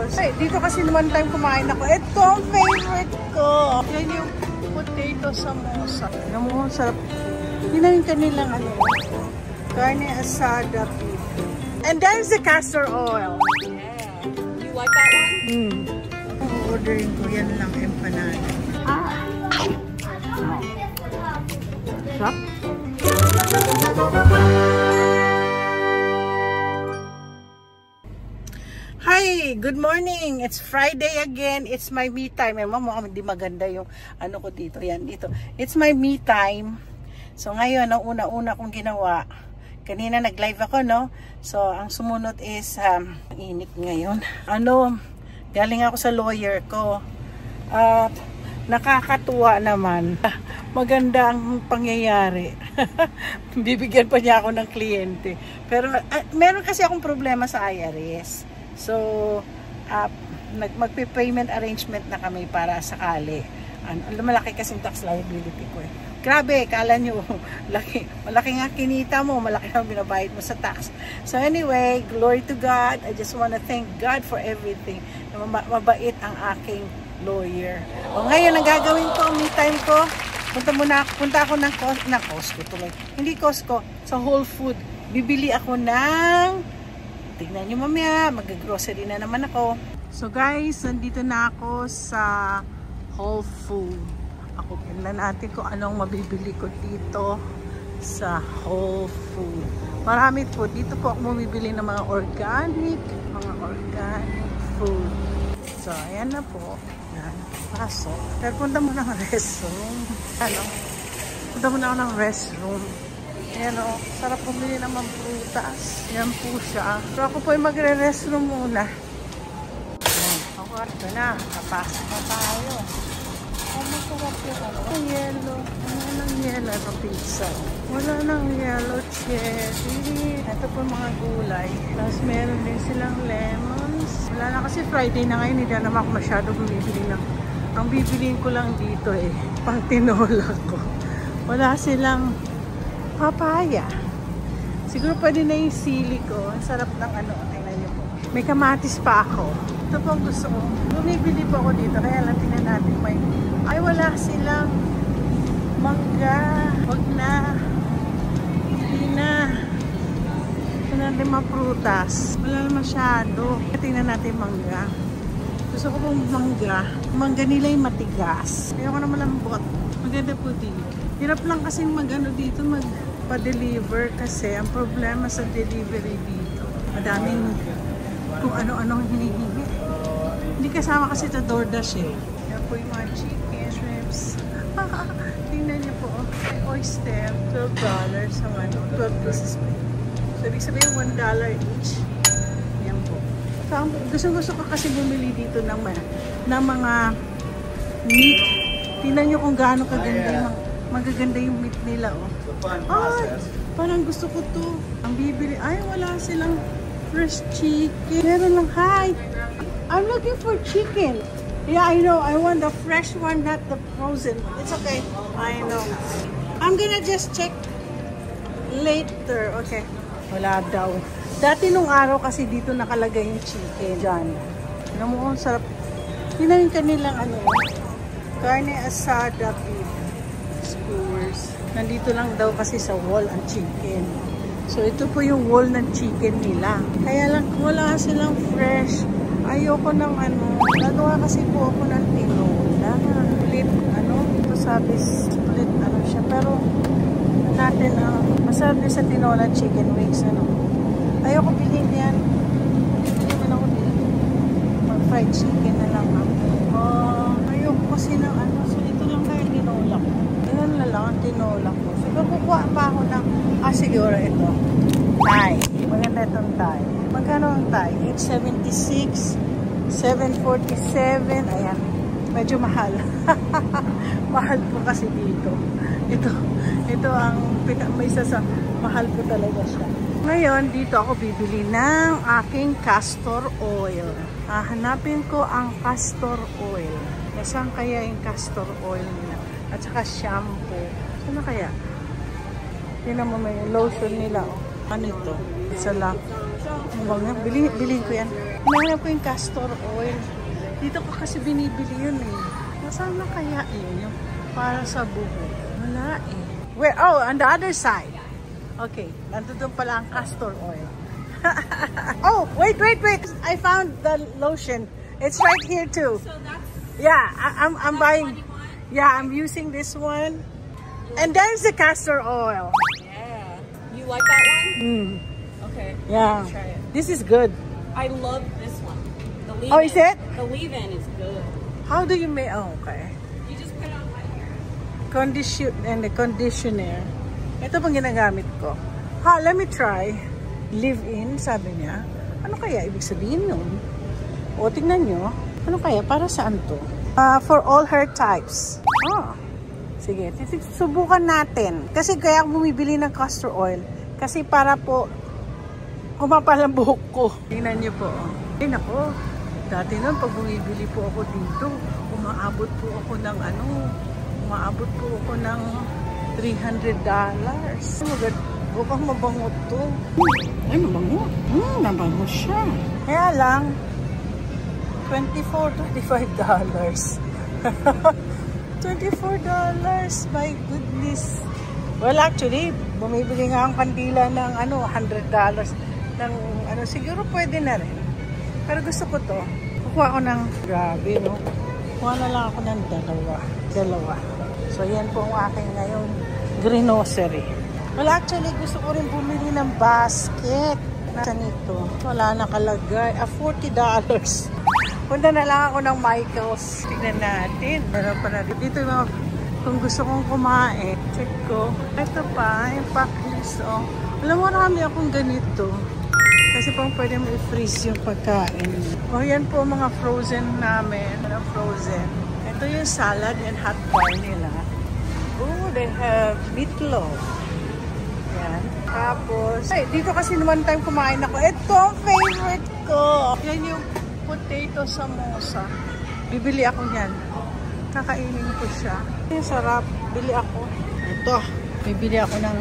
potatoes. Ay, dito kasi one time kumain ako. Ito ang favorite ko. Yan yung potato samosa. Alam mo, sarap. Yun na yung kanilang ano, carne asada beef. And there's the castor oil. Yeah. You like that one? Ordering ko yan lang empanada. Sarap. Hi! Good morning! It's Friday again. It's my me time. Eh, mukhang hindi maganda yung ano ko dito. Yan, dito. It's my me time. So, ngayon, ang una-una kong ginawa, kanina nag-live ako, no? So, ang sumunod is, init ngayon. Galing ako sa lawyer ko. At, nakakatuwa naman. Maganda ang pangyayari. Bibigyan pa niya ako ng kliyente. Pero, meron kasi akong problema sa IRS. So, magpe-payment arrangement na kami para sakali. Malaki kasing tax liability ko eh. Grabe, kala nyo, malaki nga kinita mo, malaki ang binabayad mo sa tax. So anyway, glory to God. I just want to thank God for everything. Mabait ang aking lawyer. O ngayon, ang gagawin ko, me time ko, punta ako ng Costco tuloy. Hindi Costco, sa Whole Food. Bibili ako ng, tignan nyo mamaya, mag-grocery na naman ako. So guys, nandito na ako sa Whole Food. Ako, tingnan natin kung anong mabibili ko dito sa Whole Food. Marami po. Dito po ako bumibili ng mga organic food. So, ayan na po. Ayan. Pasok. Pero punta mo ng restroom. Punta mo na ako ng restroom. Ayan o. Sarap bumili naman prutas. Ayan po siya. So, ako po ay magre-restroom muna. Ayan. Ako, ito na. Napasok na tayo. Masarap yung ano. Yellow. Wala nang yellow na pizza. Wala nang yellow cherry. Ito po mga gulay. Tapos meron din silang lemons. Wala na kasi Friday na ngayon. Hindi na naman ako masyado bumibili ng. Ang bibiliin ko lang dito eh. Pang tinola ko. Wala silang papaya. Siguro pwede na yung sili ko. Ang sarap ng ano. Tingnan niyo po. May kamatis pa ako. Ito po ang gusto ko. Bumibili po ako dito. Kaya lang tingnan natin may. Ay, wala silang mangga. Huwag na. Hindi na. Ito natin mga prutas. Wala na masyado. Tingnan natin mangga. Gusto ko pong mangga. Mangga nila yung matigas. Ayoko na malambot. Maganda po dito. Hirap lang kasing mag-ano dito, magpa-deliver kasi ang problema sa delivery dito. Madaming kung ano-anong hinihingi. Hindi kasama kasi sa DoorDash eh. Yan po yung mga chicken, shrimps. Tingnan niyo po. May oyster, $12 sa 12 pieces po. So, ibig sabihin $1 each. Yan po. So, gusto ko kasi bumili dito ng mga meat. Tingnan niyo kung gaano kaganda magaganda yung meat nila. Oh. Ay, parang gusto ko to. Ang bibili, ay wala silang fresh chicken. Meron lang, hi. I'm looking for chicken. Yeah, I know. I want the fresh one, not the frozen one. It's okay. I know. I'm gonna just check later. Okay. Wala daw. Dati nung araw kasi dito nakalagay yung chicken. Diyan. Alam mo kung sarap. Yun na yung kanilang ano. Carne asada beef. Skewers. Nandito lang daw kasi sa wall ang chicken. So ito po yung wall ng chicken nila. Kaya lang wala silang fresh. Ayoko ng ano. Nagawa kasi po ako ng tinola. Split ano. Ito sabi split ano siya. Pero natin masarap din sa tinola chicken wings ano. Ayoko bilhin yan. Bilhin na ako dito. Fried chicken na lang ako. Ayoko kasi ng ano. So ito lang kaya tinola ko. Yan na lang ang tinola ko. So kukuha pa ako ng siguro ito. Thai. Maganda itong Thai. Magkano ang Thai? 876, 747. Ayan. Medyo mahal. Mahal po kasi dito. Ito ang may isa sa mahal po talaga siya. Ngayon, dito ako bibili ng aking castor oil. Hanapin ko ang castor oil. Nasaan kaya yung castor oil nila? At saka shampoo. Saan na kaya? Tingnan mo may lotion nila. Oh. Ano ito? Isa lang. Bilhin ko yan. Hinahanap ko yung castor oil. Dito ko kasi binibili yun eh. Nasaan na kaya yun? Yung para sa buhok. Wala eh. Where? Oh, on the other side. Okay. Nandun pala ang castor oil. Oh, wait. I found the lotion. It's right here too. So that's... Yeah, I'm buying. Yeah, I'm using this one. And there's the castor oil. Yeah. You like that one? Okay. Yeah. Let's try it. This is good. I love this one. The leave-in. Oh, is it? The leave-in is good. How do you make? Oh, okay. You just put it on my hair. The conditioner. Ito pang ginagamit ko. Ha, let me try. Live-in, sabi niya. Ano kaya ibig sabihin nun? O, tingnan nyo. Ano kaya? Para saan to? For all hair types. Oh. Sige, subukan natin. Kasi kaya ako bumibili ng castor oil. Kasi para po kumapal ang buhok ko. Tingnan nyo po. Ay, nako. Dati nun, pag bumibili po ako dito, umaabot po ako ng $300. Mukhang mabango to. Ay, mabango. Mabango siya. Kaya lang, $25. $24. My goodness. Well, actually, bumibili nga ang kandila ng $100. Siguro pwede na rin. Pero gusto ko to. Kukuha ko ng, grabe, no? Kukuha na lang ako ng dalawa. So, yan po ang aking ngayon grocery. Well, actually, gusto ko rin bumili ng basket. Nasa nito. Wala nakalagay. $40. Punta na lang ako ng Michael's. Tignan natin. Meron pa na dito yung mga, kung gusto kong kumain. Check ko. Ito pa, yung packlist. Oh. Alam mo, marami akong ganito. Kasi pang pwede mo i-freeze yung pagkain. Oh, yan po mga frozen namin. Frozen. Ito yung salad and hot bar nila. Oh, they have meatloaf. Yan. Tapos, ay, dito kasi naman time kumain ako. Ito ang favorite ko. Yan yung potato samosa. Bibili ako yan. Kakainin ko siya. Yung sarap. Bili ako. Ito. Bibili ako ng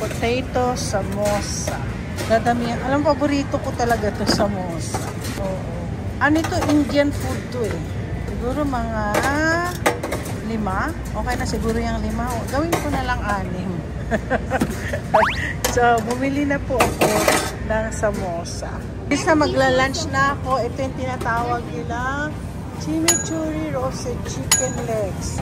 potato samosa. Dadami. Alam, paborito ko talaga to samosa. Oo. Ano ito? Indian food to eh. Siguro mga 5. Okay na siguro yung 5. Gawin ko na lang 6. So, bumili na po ako ng samosa. Bis na magla-lunch na ako. Ito yung tinatawag nila chimichurri roasted chicken legs.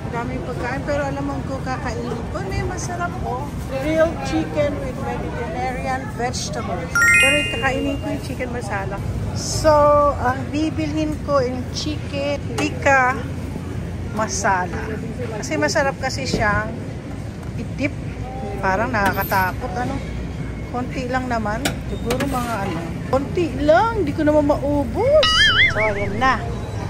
Daming pagkain. Pero alam mo ko kakainin ko. May masarap po. Grilled chicken with Mediterranean vegetables. Pero kakainin ko yung chicken masala. So, ang bibilhin ko yung chicken tikka masala. Kasi masarap kasi siyang i-dip. Parang nakakatakot. Konti lang naman. Siguro mga konti lang. Hindi ko naman maubos. So, ayan na.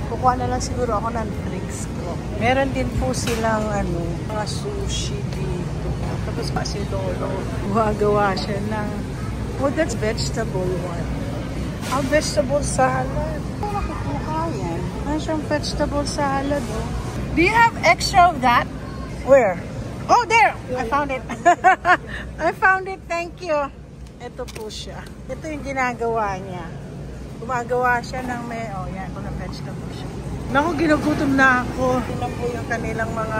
Kukuha na lang siguro ako ng drinks ko. Meron din po silang mga sushi dito. Tapos pa si Lolo. Gumagawa siya ng, oh, that's vegetable one. Vegetable salad. Ano kukuha yan? Ano siyang vegetable salad, oh? Do you have extra of that? Where? Oh, there! I found it. I found it. Thank you. Ito po siya. Ito yung ginagawa niya. Gumagawa siya ng yan, mga vegetable siya. Naku, ginugutom na ako. Ito po yung kanilang mga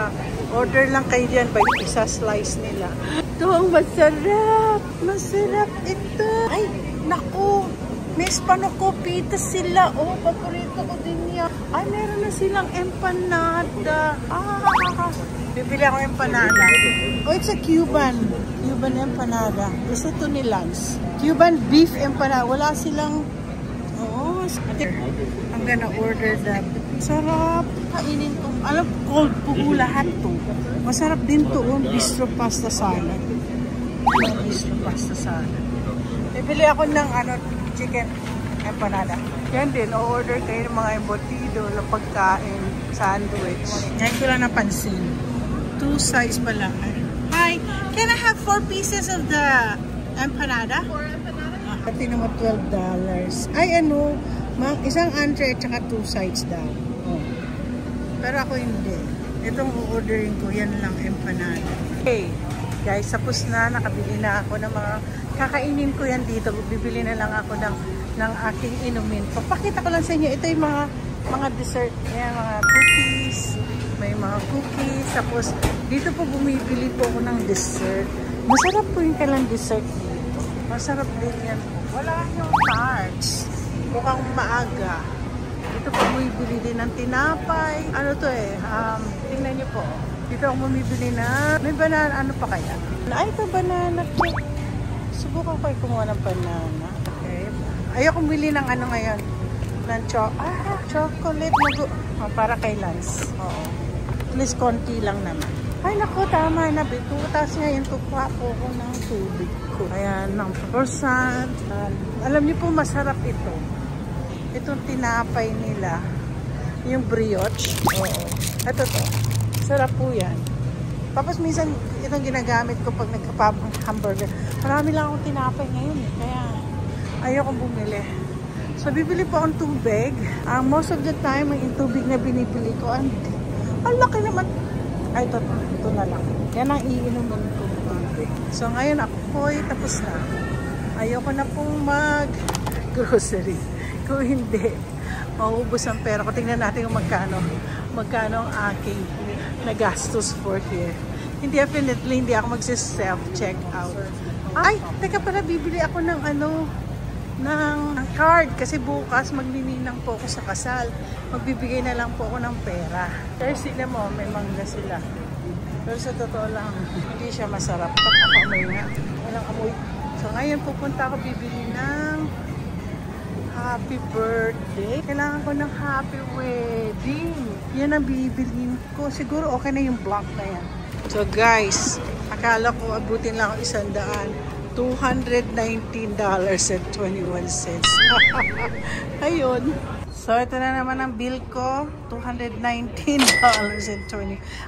order lang kayo dyan ba yung isa slice nila. Ito ang masarap. Masarap ito. Ay, naku. May spanakopita sila. Oh, paborito ko din yan. Ay, meron na silang empanada. Bibili ako empanada. Oh, it's a Cuban empanada. Gusto to ni Lance. Cuban beef empanada. Wala silang, I'm gonna order that. Sarap. Kainin ko. Alam, cold po lahat to. Masarap din to. Bistro pasta salad. Bistro pasta salad. Bibili ako ng chicken empanada. Yan din, o-order kayo ng mga embutido, pagkain, sandwich. Ngayon ko lang napansin. 2 size pala. Hi, can I have 4 pieces of the empanada? 4 empanada? Pati naman $12. Ay, isang entree at saka 2 sides daw. Oh. Pero ako hindi. Itong o-ordering ko, yan lang empanada. Okay. guys, tapos na, nakabili na ako ng mga kakainin ko yan dito. Bibili na lang ako ng aking inumin. Papakita ko lang sa inyo, ito yung mga dessert, yan, mga cookies, may mga cookies, tapos dito po bumibili po ako ng dessert. Masarap po yung kailang dessert dito. Masarap din yan. Wala yung tarts. Mukhang maaga. Dito po bumibili din ng tinapay. Ano to tingnan nyo po. Dito ako bumibili na, may banana, ano pa kaya? Ay, ito banana cake. Subukan ko kumuha ng banana. Okay. Ayoko bumili ng ano ngayon. Ng chocolate. Para kay Lance. Oo. At least konti lang naman. Ay, naku, tama na. Bitutas ngayon, tukwa po ko ng tubig ko. Ayan, ng croissant. Alam niyo po, masarap ito. Itong tinapay nila. Yung brioche. Oo. Ito to. Sarap po yan. Tapos minsan, itong ginagamit ko pag nagka-hamburger. Marami lang akong tinapay ngayon eh. Kaya, ayokong bumili. So, bibili po akong tubig. Most of the time, yung tubig na binibili ko, ang laki naman. Ay, ito na lang. Yan ang iinumin ko tubig. So, ngayon ako po, tapos na. Ayoko na pong mag-grocery. Kung hindi, maubos ang pera ko. Tingnan natin kung magkano ang aking nagastos for here. Definitely, hindi ako magsi-self-check out. Ay, teka pala, bibili ako ng ng card kasi bukas magnininang po ako sa kasal. Magbibigay na lang po ako ng pera. Pero sila mo, may mangga sila. Pero sa totoo lang, hindi siya masarap. Amoy nga. Walang amoy. So ngayon pupunta ako bibili ng happy birthday. Kailangan ko ng happy wedding. Yan ang bibilhin ko. Siguro okay na yung blank na yan. So guys, akala ko abutin lang ako 100. $219.21. Ayun. So, ito na naman ang bill ko. $219.20.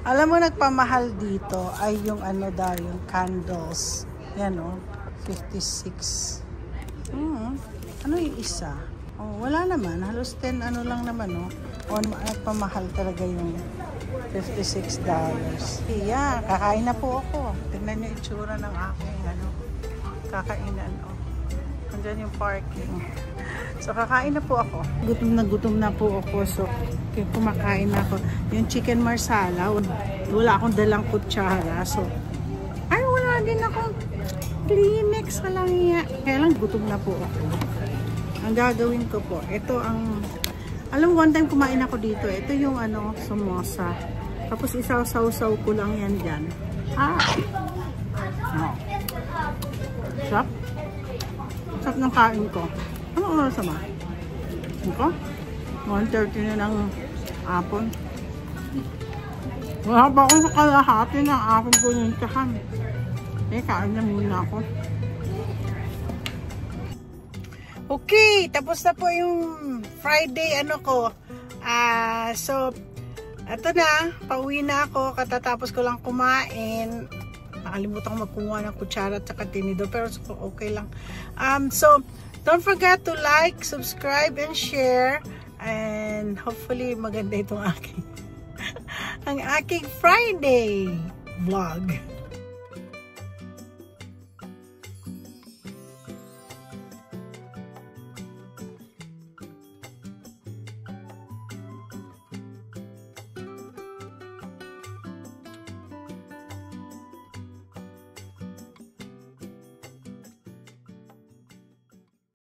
Alam mo, nagpamahal dito ay yung yung candles. Yan o. 56. Ano yung isa? Oh, wala naman. Halos 10 lang naman o. Nagpamahal talaga yung $56. Yeah, kakain na po ako. Tingnan nyo itsura ng aking kakainan. Andyan yung parking. So, kakain na po ako. Gutom na po ako. So, kumakain na ako. Yung chicken marsala, wala akong dalang kutsara. So, ay, wala din akong Kleenex. Walang iya. Kaya lang, gutom na po ako. Ang gagawin ko po, ito ang, alam mo, one time kumain ako dito. Ito yung samosa. Tapos, isaw-saw ko lang yan dyan. No. Sarap. Sarap ng kain ko. Ano oras ba? Ito? 1:30 na ng hapon. Wala pa akong kalahati ng aking punintahan. Kain na muna ako. Okay, tapos na po yung Friday ko. So, eto na. Pauwi na ako. Katatapos ko lang kumain. Nakalimutan ko magkumuha ng kutsara at saka tinidor, pero okay lang. So, don't forget to like, subscribe, and share. And hopefully, maganda itong ang aking Friday vlog.